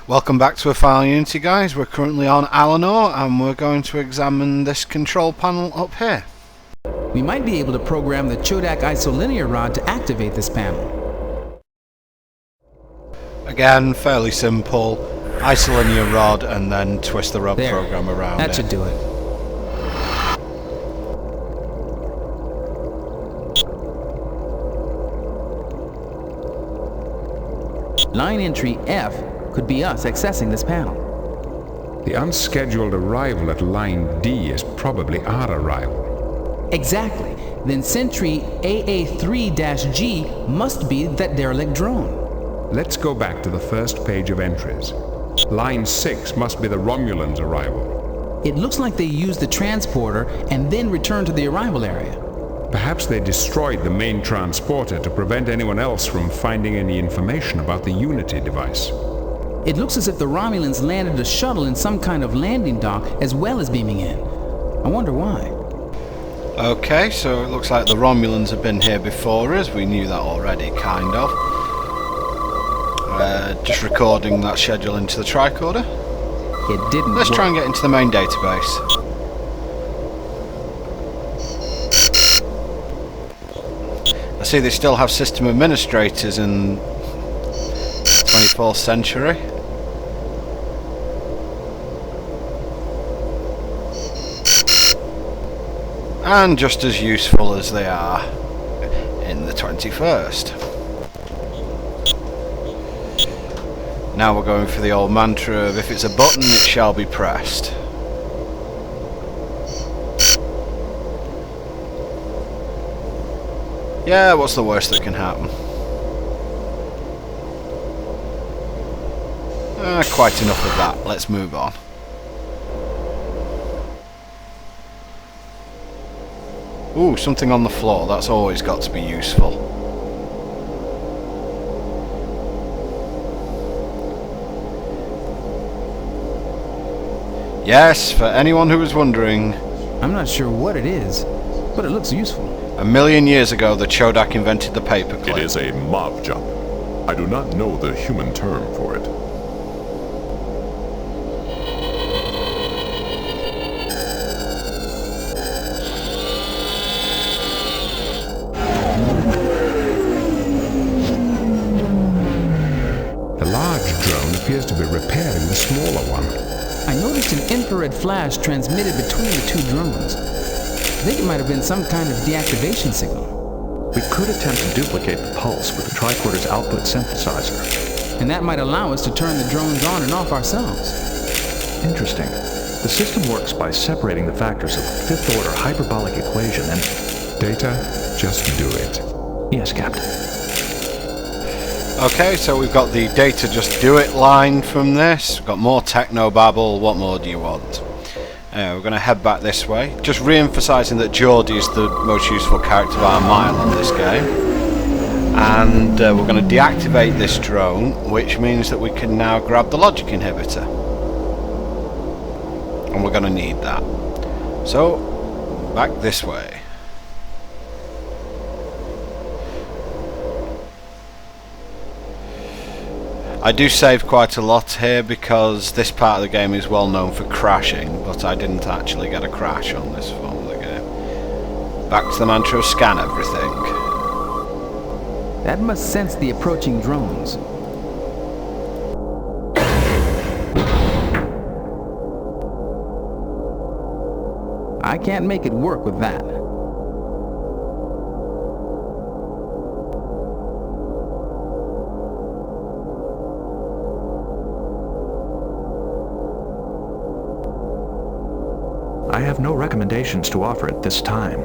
Welcome back to a Final Unity, guys. We're currently on Allanor and we're going to examine this control panel up here. We might be able to program the Chodak isolinear rod to activate this panel. Again, fairly simple. Isolinear rod and then twist the rod program around That should do it. Line entry F could be us accessing this panel. The unscheduled arrival at line D is probably our arrival. Exactly. Then sentry AA3-G must be that derelict drone. Let's go back to the first page of entries. Line 6 must be the Romulans' arrival. It looks like they used the transporter and then returned to the arrival area. Perhaps they destroyed the main transporter to prevent anyone else from finding any information about the Unity device. It looks as if the Romulans landed a shuttle in some kind of landing dock as well as beaming in. I wonder why. Okay, so it looks like the Romulans have been here before us. We knew that already, kind of. Just recording that schedule into the tricorder. It didn't Let's work. try and get into the main database. I see they still have system administrators in 24th century. And just as useful as they are in the 21st. Now we're going for the old mantra of if it's a button, it shall be pressed. Yeah, what's the worst that can happen? Quite enough of that. Let's move on. Ooh, something on the floor. That's always got to be useful. Yes, for anyone who was wondering. I'm not sure what it is, but it looks useful. 1,000,000 years ago, the Chodak invented the paperclip. It is a mob jump. I do not know the human term for it. The large drone appears to be repairing the smaller one. I noticed an infrared flash transmitted between the two drones. I think it might have been some kind of deactivation signal. We could attempt to duplicate the pulse with the tricorder's output synthesizer. And that might allow us to turn the drones on and off ourselves. Interesting. The system works by separating the factors of a fifth-order hyperbolic equation and... Data, just do it. Yes, Captain. Okay, so we've got the data just do it line from this. We've got more techno-babble. What more do you want? We're going to head back this way. Just re-emphasising that Geordie is the most useful character by a mile on this game. And we're going to deactivate this drone, which means that we can now grab the logic inhibitor. And we're going to need that. So, back this way. I do save quite a lot here because this part of the game is well known for crashing, but I didn't actually get a crash on this form of the game. Back to the mantra of scan everything. That must sense the approaching drones. I can't make it work with that. I have no recommendations to offer at this time.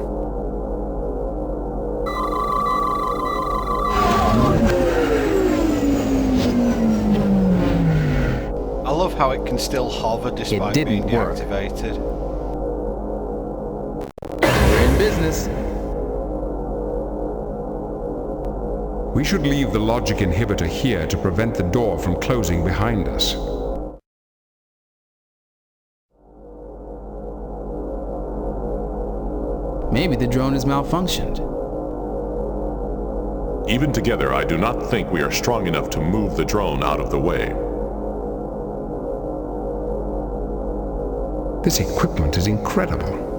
I love how it can still hover despite being deactivated. We're in business. We should leave the logic inhibitor here to prevent the door from closing behind us. Maybe the drone has malfunctioned. Even together, I do not think we are strong enough to move the drone out of the way. This equipment is incredible.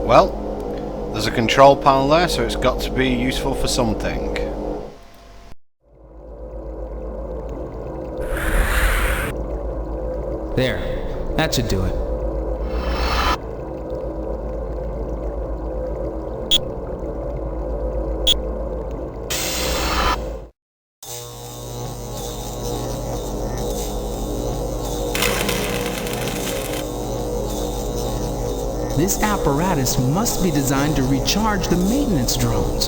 Well, there's a control panel there, so it's got to be useful for something. There. That should do it. This apparatus must be designed to recharge the maintenance drones.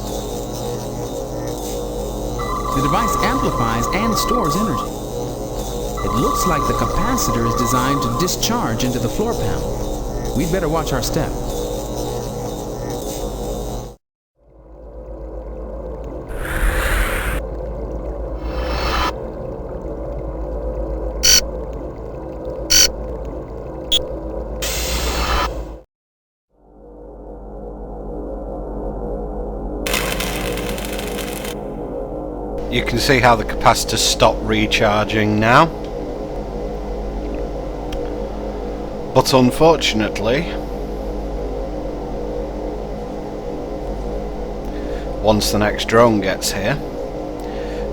The device amplifies and stores energy. It looks like the capacitor is designed to discharge into the floor panel. We'd better watch our step. You can see how the capacitor stopped recharging now. But unfortunately, once the next drone gets here,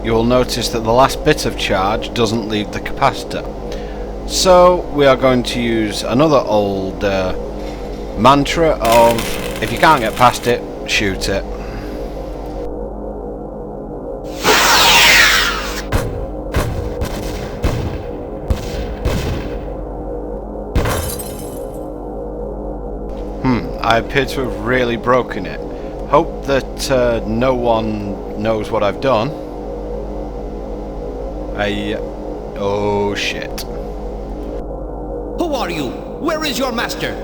you will notice that the last bit of charge doesn't leave the capacitor. So we are going to use another old mantra of, if you can't get past it, shoot it. I appear to have really broken it. Hope that no one knows what I've done. Oh shit. Who are you? Where is your master?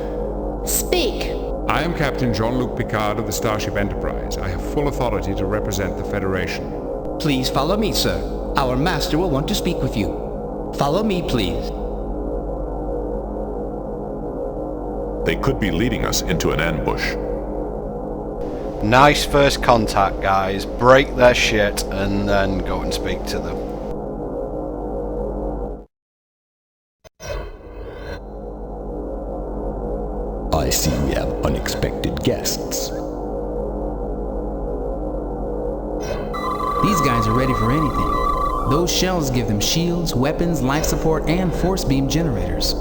Speak. I am Captain Jean-Luc Picard of the Starship Enterprise. I have full authority to represent the Federation. Please follow me, sir. Our master will want to speak with you. Follow me, please. They could be leading us into an ambush. Nice first contact, guys. Break their shit and then go and speak to them. I see we have unexpected guests. These guys are ready for anything. Those shells give them shields, weapons, life support, and force beam generators.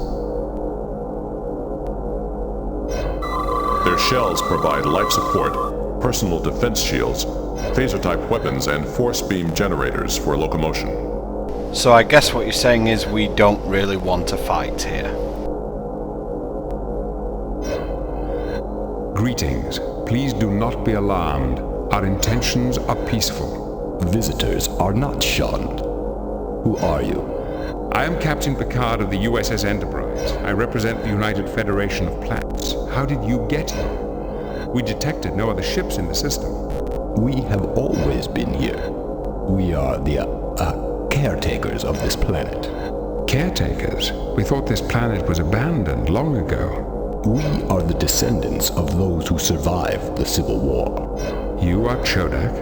Their shells provide life support, personal defense shields, phaser-type weapons, and force beam generators for locomotion. So I guess what you're saying is we don't really want to fight here. Greetings. Please do not be alarmed. Our intentions are peaceful. Visitors are not shunned. Who are you? I am Captain Picard of the USS Enterprise. I represent the United Federation of Planets. How did you get here? We detected no other ships in the system. We have always been here. We are the caretakers of this planet. Caretakers? We thought this planet was abandoned long ago. We are the descendants of those who survived the Civil War. You are Chodak?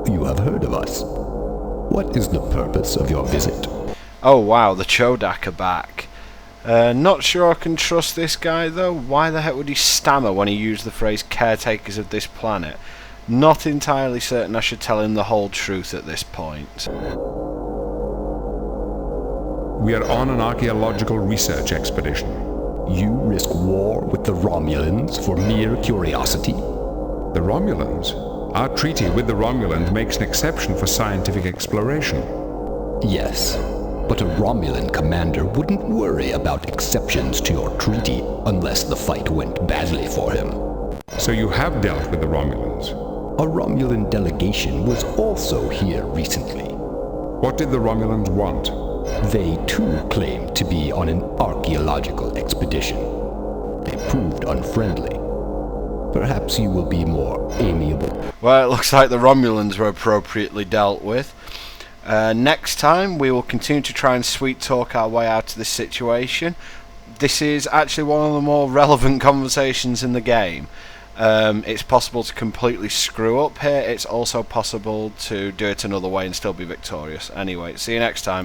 You have heard of us. What is the purpose of your visit? Oh wow, the Chodak are back. Not sure I can trust this guy though. Why the heck would he stammer when he used the phrase caretakers of this planet? Not entirely certain I should tell him the whole truth at this point. We are on an archaeological research expedition. You risk war with the Romulans for mere curiosity? The Romulans? Our treaty with the Romulans makes an exception for scientific exploration. Yes, but a Romulan commander wouldn't worry about exceptions to your treaty unless the fight went badly for him. So you have dealt with the Romulans? A Romulan delegation was also here recently. What did the Romulans want? They too claimed to be on an archaeological expedition. They proved unfriendly. Perhaps you will be more amiable. Well, it looks like the Romulans were appropriately dealt with. Next time we will continue to try and sweet talk our way out of this situation. This is actually one of the more relevant conversations in the game. It's possible to completely screw up here. It's also possible to do it another way and still be victorious. Anyway, see you next time.